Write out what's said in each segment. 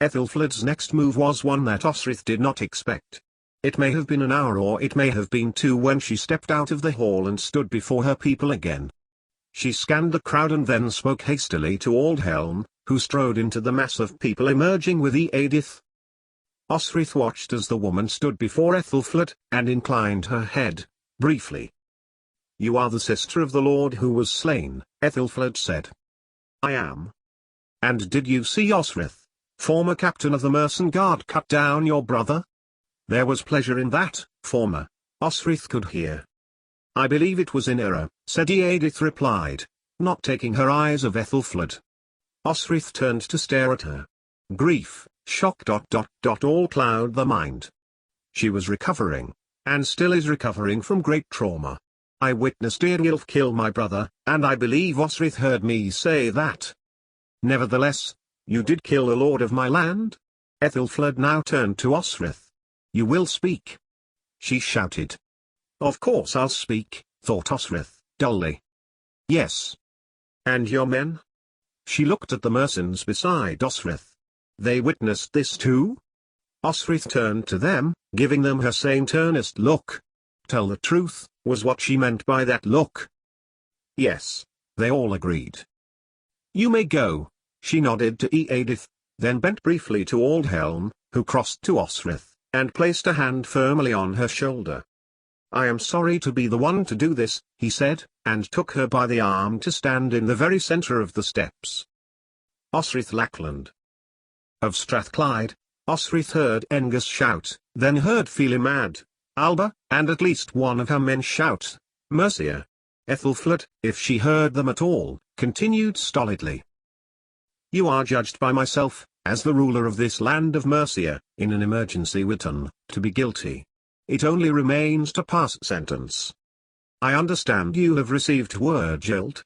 Ethelflaed's next move was one that Osric did not expect. It may have been an hour or it may have been two when she stepped out of the hall and stood before her people again. She scanned the crowd and then spoke hastily to Aldhelm, who strode into the mass of people emerging with Eadith. Osric watched as the woman stood before Ethelflaed, and inclined her head, briefly. "You are the sister of the lord who was slain," Ethelflaed said. "I am." "And did you see Osric, former captain of the Mercen Guard, cut down your brother?" "There was pleasure in that, former," Osric could hear. "I believe it was in error," said Eadith replied, not taking her eyes off Ethelflaed. Osric turned to stare at her. Grief, shock. All cloud the mind. She was recovering, and still is recovering from great trauma. "I witnessed Eadgilf kill my brother, and I believe Osric heard me say that." "Nevertheless, you did kill the lord of my land?" Ethelflaed now turned to Osric. "You will speak?" she shouted. "Of course I'll speak," thought Osric, dully. "Yes. And your men?" She looked at the mercenaries beside Osric. "They witnessed this too?" Osric turned to them, giving them her same earnest look. Tell the truth, was what she meant by that look. "Yes," they all agreed. "You may go," she nodded to Eadith, then bent briefly to Aldhelm, who crossed to Osric, and placed a hand firmly on her shoulder. "I am sorry to be the one to do this," he said, and took her by the arm to stand in the very centre of the steps. Osric Lackland. Of Strathclyde, Osric heard Angus shout, then heard Philemad, Alba, and at least one of her men shout, "Mercia." Ethelflaed, if she heard them at all, continued stolidly. "You are judged by myself, as the ruler of this land of Mercia, in an emergency written, to be guilty. It only remains to pass sentence. I understand you have received word, Gerald."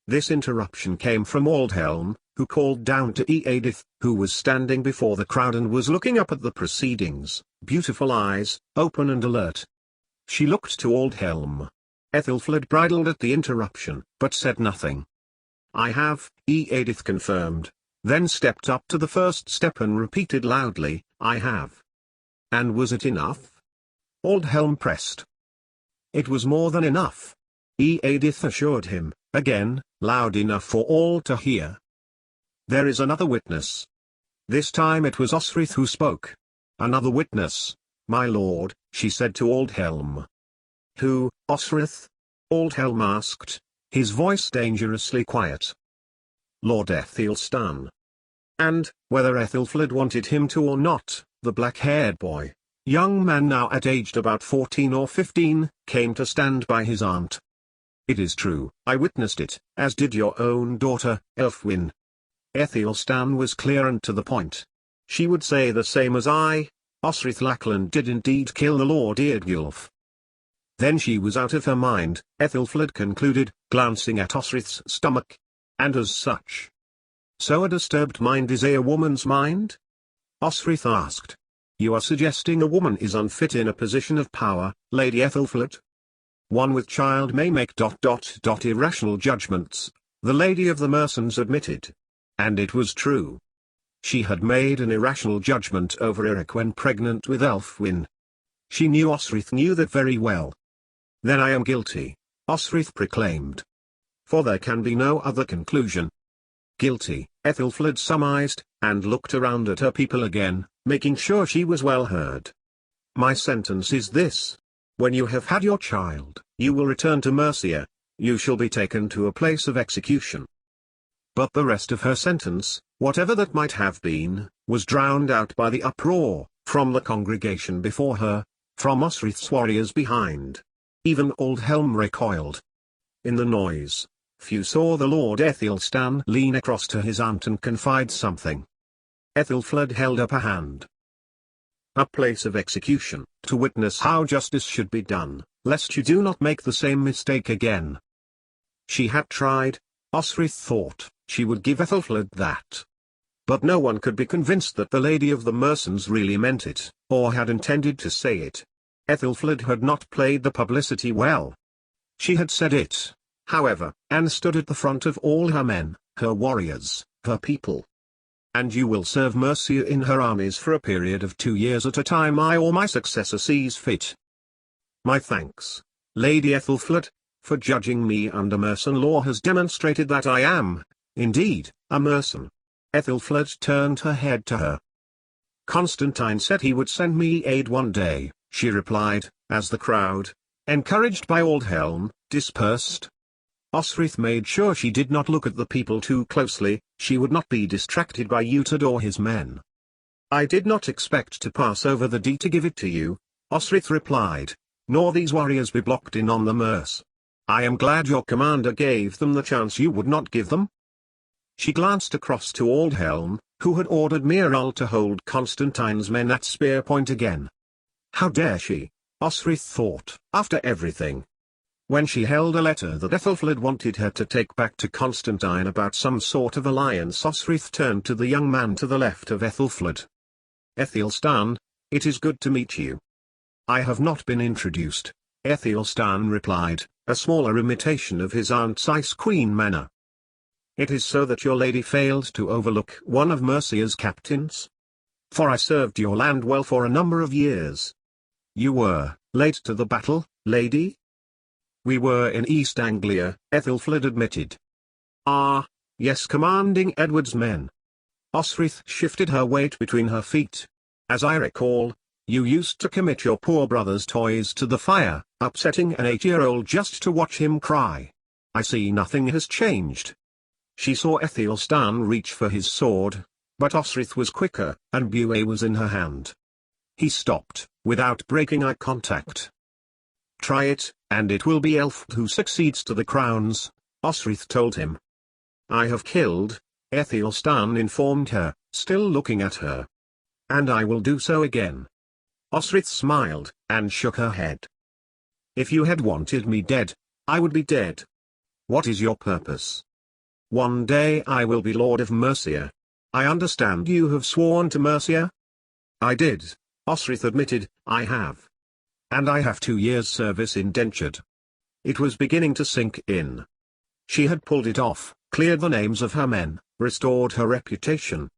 This interruption came from Aldhelm, who called down to Eadith, who was standing before the crowd and was looking up at the proceedings, beautiful eyes, open and alert. She looked to Aldhelm. Ethelflaed bridled at the interruption, but said nothing. "I have," Eadith confirmed, then stepped up to the first step and repeated loudly, "I have." "And was it enough?" Aldhelm pressed. "It was more than enough," Eadith assured him, again, loud enough for all to hear. "There is another witness." This time it was Osric who spoke. "Another witness, my lord," she said to Aldhelm. "Who, Osric?" Aldhelm asked, his voice dangerously quiet. "Lord Aethelstan." And, whether Ethelflaed wanted him to or not, the black-haired boy, young man now at aged about 14 or 15, came to stand by his aunt. "It is true, I witnessed it, as did your own daughter, Elfwin." Aethelstan was clear and to the point. "She would say the same as I. Osric Lackland did indeed kill the Lord Eadgilf." Then she was out of her mind, Ethelflaed concluded, glancing at Osric's stomach. "And as such. So a disturbed mind is a woman's mind?" Osric asked. "You are suggesting a woman is unfit in a position of power, Lady Ethelflaed? One with child may make ... irrational judgments," the Lady of the Mercens admitted. And it was true. She had made an irrational judgment over Eric when pregnant with Elfwin. She knew Osric knew that very well. "Then I am guilty," Osric proclaimed. "For there can be no other conclusion." "Guilty," Ethelflaed surmised, and looked around at her people again, making sure she was well heard. "My sentence is this. When you have had your child, you will return to Mercia. You shall be taken to a place of execution." But the rest of her sentence, whatever that might have been, was drowned out by the uproar, from the congregation before her, from Osric's warriors behind. Even Aldhelm recoiled. In the noise, few saw the Lord Aethelstan lean across to his aunt and confide something. Ethelflaed held up a hand. "A place of execution, to witness how justice should be done, lest you do not make the same mistake again." She had tried, Osric thought, she would give Ethelflaed that. But no one could be convinced that the Lady of the Mercens really meant it, or had intended to say it. Ethelflaed had not played the publicity well. She had said it, however, and stood at the front of all her men, her warriors, her people. and you will serve Mercia in her armies for a period of 2 years at a time I or my successor sees fit. My thanks, Lady Ethelfled, for judging me under Mercian law has demonstrated that I am, indeed, a Mercian. Ethelfled turned her head to her. Constantine said he would send me aid one day, she replied, as the crowd, encouraged by Aldhelm, dispersed. Osrith made sure she did not look at the people too closely, she would not be distracted by Uhtred or his men. I did not expect to pass over the deed to give it to you, Osrith replied, nor these warriors be blocked in on the Merse. I am glad your commander gave them the chance you would not give them. She glanced across to Aldhelm, who had ordered Miral to hold Constantine's men at spear point again. How dare she, Osrith thought, after everything. When she held a letter that Ethelfled wanted her to take back to Constantine about some sort of alliance, Osrith turned to the young man to the left of Ethelfled. Ethelstan, it is good to meet you. I have not been introduced, Ethelstan replied, a smaller imitation of his aunt's Ice Queen manner. It is so that your lady failed to overlook one of Mercia's captains? For I served your land well for a number of years. You were late to the battle, lady? We were in East Anglia, Ethelfled admitted. Ah, yes, commanding Edward's men. Osrith shifted her weight between her feet. As I recall, you used to commit your poor brother's toys to the fire, upsetting an 8-year-old just to watch him cry. I see nothing has changed. She saw Ethelstan reach for his sword, but Osrith was quicker, and Buay was in her hand. He stopped, without breaking eye contact. Try it, and it will be Elf who succeeds to the crowns, Osrith told him. I have killed, Ethelstan informed her, still looking at her. And I will do so again. Osrith smiled, and shook her head. If you had wanted me dead, I would be dead. What is your purpose? One day I will be Lord of Mercia. I understand you have sworn to Mercia? I did, Osrith admitted, I have. And I have 2 years' service indentured. It was beginning to sink in. She had pulled it off, cleared the names of her men, restored her reputation.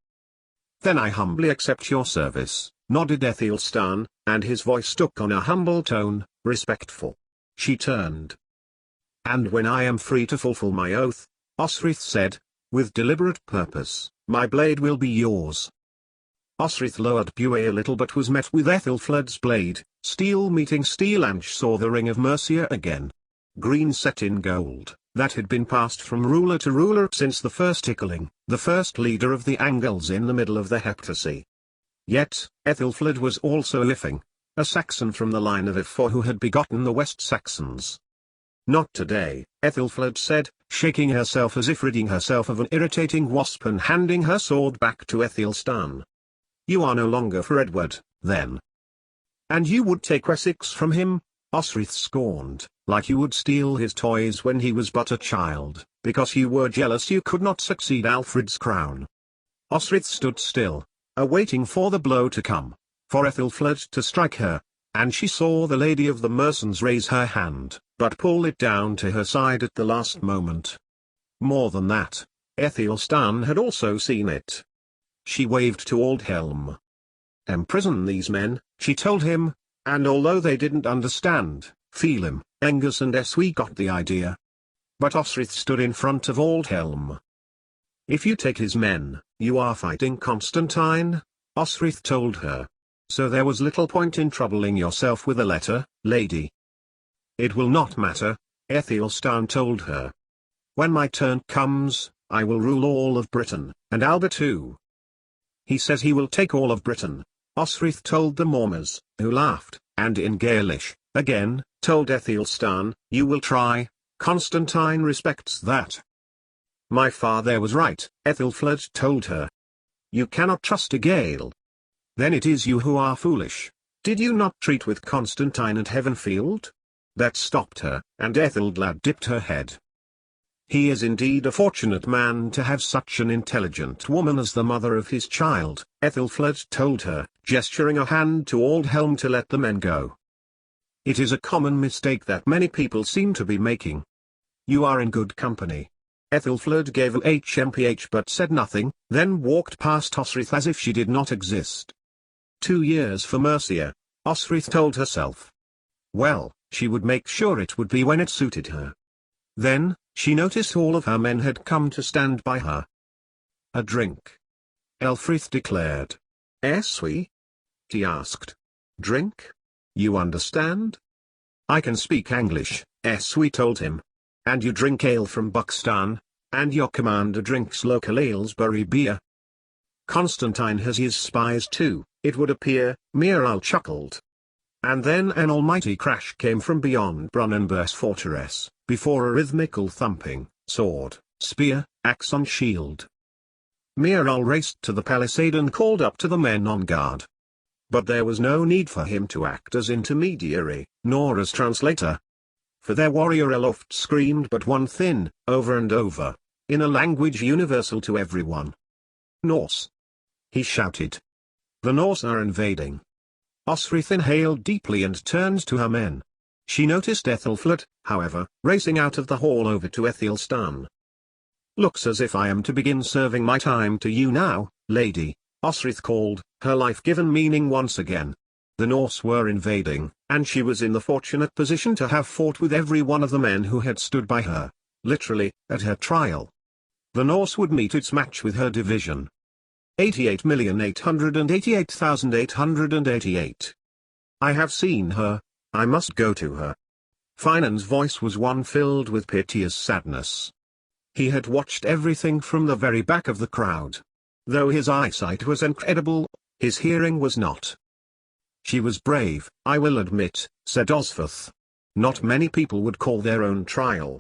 Then I humbly accept your service, nodded Ethelstan, and his voice took on a humble tone, respectful. She turned. And when I am free to fulfill my oath, Osrith said, with deliberate purpose, my blade will be yours. Osrith lowered Buay a little but was met with Ethelfled's blade, steel meeting steel, and saw the ring of Mercia again. Green set in gold, that had been passed from ruler to ruler since the first Ickling, the first leader of the Angles in the middle of the Heptarchy. Yet, Ethelfled was also Ifing, a Saxon from the line of Ifor who had begotten the West Saxons. Not today, Ethelfled said, shaking herself as if ridding herself of an irritating wasp and handing her sword back to Ethelstan. You are no longer for Edward, then. And you would take Wessex from him? Osrith scorned, like you would steal his toys when he was but a child, because you were jealous you could not succeed Alfred's crown. Osrith stood still, awaiting for the blow to come, for Ethelfled to strike her, and she saw the Lady of the Mercians raise her hand, but pull it down to her side at the last moment. More than that, Ethelstan had also seen it. She waved to Aldhelm. Imprison these men, she told him, and although they didn't understand, Phelim, Angus and Eswe got the idea. But Osrith stood in front of Aldhelm. If you take his men, you are fighting Constantine, Osrith told her. So there was little point in troubling yourself with a letter, lady. It will not matter, Ethelstan told her. When my turn comes, I will rule all of Britain, and Albert too. He says he will take all of Britain, Osrith told the Mormers, who laughed, and in Gaelish, again, told Ethelstan, you will try, Constantine respects that. My father was right, Ethelfled told her. You cannot trust a Gael. Then it is you who are foolish. Did you not treat with Constantine at Heavenfield? That stopped her, and Ethelblad dipped her head. He is indeed a fortunate man to have such an intelligent woman as the mother of his child, Ethelfled told her, gesturing a hand to Aldhelm to let the men go. It is a common mistake that many people seem to be making. You are in good company. Ethelfled gave a HMPH but said nothing, then walked past Osrith as if she did not exist. 2 years for Mercia, Osrith told herself. Well, she would make sure it would be when it suited her. Then, she noticed all of her men had come to stand by her. A drink. Elfrith declared. We? He asked. Drink? You understand? I can speak English, we told him. And you drink ale from Buxton, and your commander drinks local Aylesbury beer. Constantine has his spies too, it would appear, Miral chuckled. And then an almighty crash came from beyond Brunanburgh's fortress, before a rhythmical thumping, sword, spear, axe on shield. Miral raced to the palisade and called up to the men on guard. But there was no need for him to act as intermediary, nor as translator. For their warrior aloft screamed but one thing, over and over, in a language universal to everyone. Norse! He shouted. The Norse are invading. Osrith inhaled deeply and turned to her men. She noticed Ethelfled, however, racing out of the hall over to Ethelstan. Looks as if I am to begin serving my time to you now, lady, Osrith called, her life given meaning once again. The Norse were invading, and she was in the fortunate position to have fought with every one of the men who had stood by her, literally, at her trial. The Norse would meet its match with her division. 88,888,888. I have seen her, I must go to her. Finan's voice was one filled with piteous sadness. He had watched everything from the very back of the crowd. Though his eyesight was incredible, his hearing was not. She was brave, I will admit, said Osferth. Not many people would call their own trial.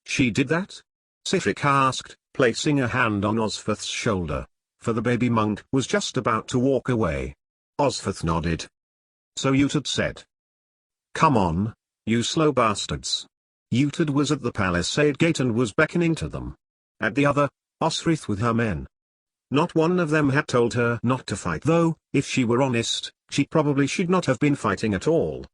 She did that? Sihtric asked, placing a hand on Osferth's shoulder, for the baby monk was just about to walk away. Osferth nodded. So Utad said. Come on, you slow bastards. Utad was at the palisade gate and was beckoning to them. At the other, Osrith with her men. Not one of them had told her not to fight, though, if she were honest, she probably should not have been fighting at all.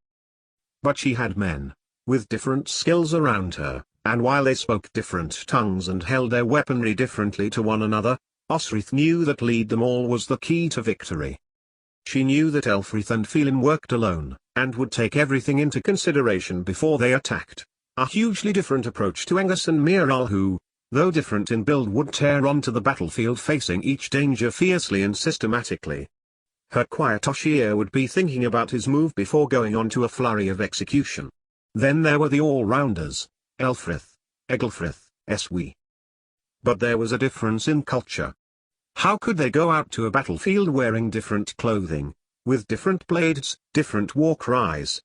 But she had men, with different skills around her, and while they spoke different tongues and held their weaponry differently to one another, Osrith knew that lead them all was the key to victory. She knew that Elfrith and Phelim worked alone, and would take everything into consideration before they attacked, a hugely different approach to Angus and Miral who, though different in build, would tear onto the battlefield facing each danger fiercely and systematically. Her quiet Ossier would be thinking about his move before going on to a flurry of execution. Then there were the all-rounders, Elfrith, Egelfrith, Eswi. But there was a difference in culture. How could they go out to a battlefield wearing different clothing, with different blades, different war cries?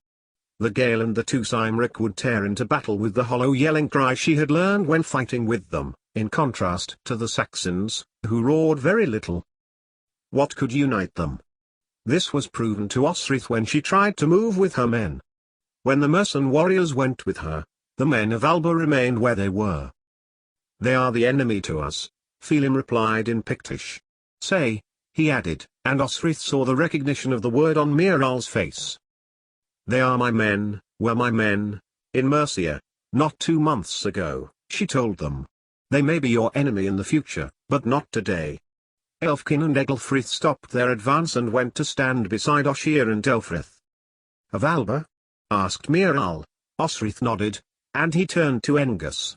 The Gael and the two Cymric would tear into battle with the hollow yelling cry she had learned when fighting with them, in contrast to the Saxons, who roared very little. What could unite them? This was proven to Osrith when she tried to move with her men. When the Mercian warriors went with her, the men of Alba remained where they were. They are the enemy to us, Phelim replied in Pictish. Say, he added, and Osrith saw the recognition of the word on Miral's face. They are my men, were my men, in Mercia, not 2 months ago, she told them. They may be your enemy in the future, but not today. Elfkin and Egelfrith stopped their advance and went to stand beside Ossier and Elfrith. Of Alba? Asked Miral. Osrith nodded, and he turned to Engus.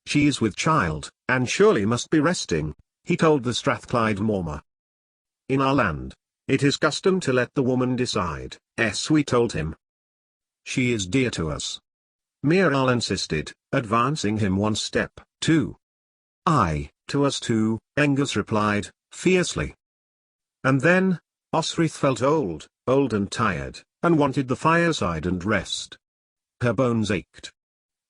She is with child, and surely must be resting, he told the Strathclyde Morma. In our land, it is custom to let the woman decide, we told him. She is dear to us. Miral insisted, advancing him 1 step, 2. Aye, to us too, Engus replied, fiercely. And then, Osrith felt old and tired, and wanted the fireside and rest. Her bones ached.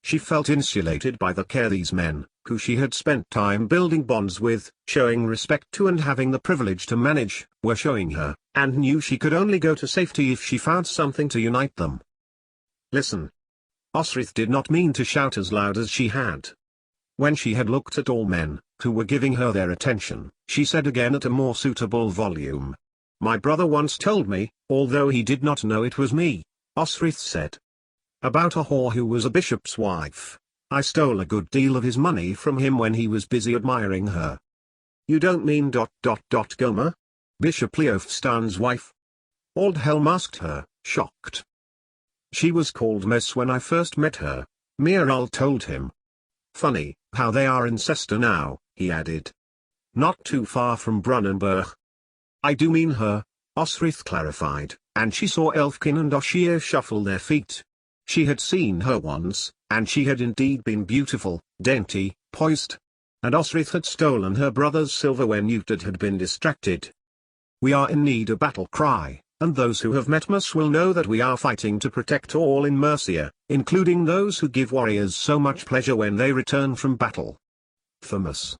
She felt insulated by the care these men, who she had spent time building bonds with, showing respect to and having the privilege to manage, were showing her, and knew she could only go to safety if she found something to unite them. Listen. Osrith did not mean to shout as loud as she had. When she had looked at all men, who were giving her their attention, she said again at a more suitable volume. My brother once told me, although he did not know it was me, Osrith said. About a whore who was a bishop's wife. I stole a good deal of his money from him when he was busy admiring her. You don't mean ... Gomer? Bishop Leofstan's wife? Aldhelm asked her, shocked. She was called Mess when I first met her, Miral told him. Funny, how they are in Cester now, he added. Not too far from Brunanburg. I do mean her, Osrith clarified, and she saw Elfkin and Oshir shuffle their feet. She had seen her once, and she had indeed been beautiful, dainty, poised. And Osrith had stolen her brother's silver when Uhtred had been distracted. We are in need of battle cry, and those who have met Mus will know that we are fighting to protect all in Mercia, including those who give warriors so much pleasure when they return from battle. For Mus,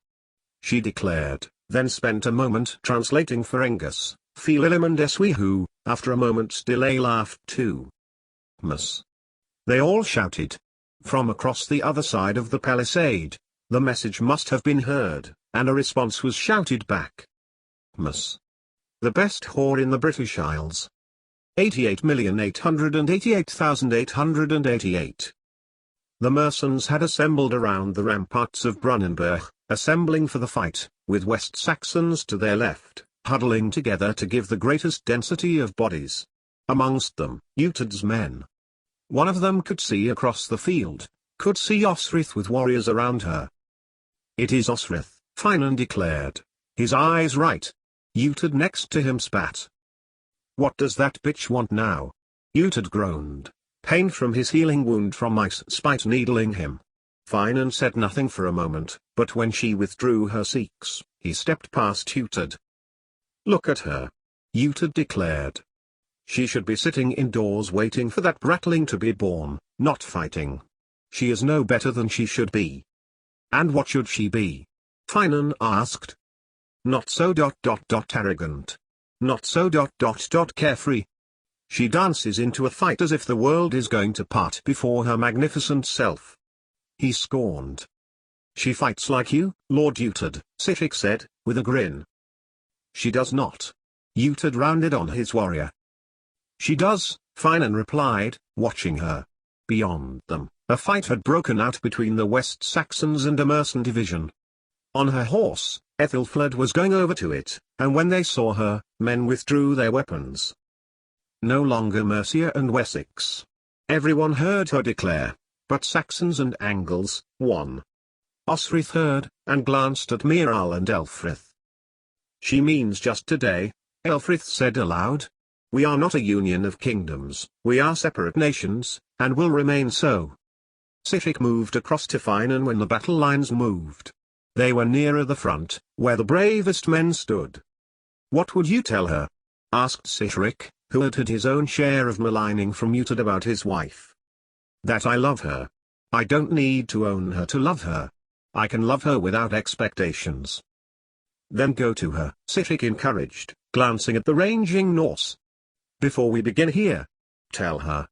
she declared, then spent a moment translating for Angus, Phililim and Eswi who, after a moment's delay laughed too. Mus. They all shouted. From across the other side of the palisade, the message must have been heard, and a response was shouted back. Mus. The best whore in the British Isles. 88,888,888. The mercenaries had assembled around the ramparts of Brunanburg, assembling for the fight, with West Saxons to their left, huddling together to give the greatest density of bodies. Amongst them, Uhtred's men. One of them could see across the field, could see Osrith with warriors around her. It is Osrith, Finan declared, his eyes right. Uhtred next to him spat. What does that bitch want now? Uhtred groaned, pain from his healing wound from mice spite needling him. Finan said nothing for a moment, but when she withdrew her seeks, he stepped past Uhtred. Look at her. Uhtred declared. She should be sitting indoors waiting for that bratling to be born, not fighting. She is no better than she should be. And what should she be? Finan asked. Not so ... arrogant. Not so ... carefree. She dances into a fight as if the world is going to part before her magnificent self. He scorned. She fights like you, Lord Uhtred, Sihtric said, with a grin. She does not. Uhtred rounded on his warrior. She does, Finan replied, watching her. Beyond them, a fight had broken out between the West Saxons and a mercenary division. On her horse, Ethelfled was going over to it, and when they saw her, men withdrew their weapons. No longer Mercia and Wessex. Everyone heard her declare, but Saxons and Angles, won. Osrith heard, and glanced at Miral and Elfrith. She means just today, Elfrith said aloud. We are not a union of kingdoms, we are separate nations, and will remain so. Sihtric moved across to Finan when the battle lines moved. They were nearer the front, where the bravest men stood. What would you tell her? Asked Sihtric, who had his own share of maligning from Uhtred about his wife. That I love her. I don't need to own her to love her. I can love her without expectations. Then go to her, Sihtric encouraged, glancing at the ranging Norse. Before we begin here, tell her,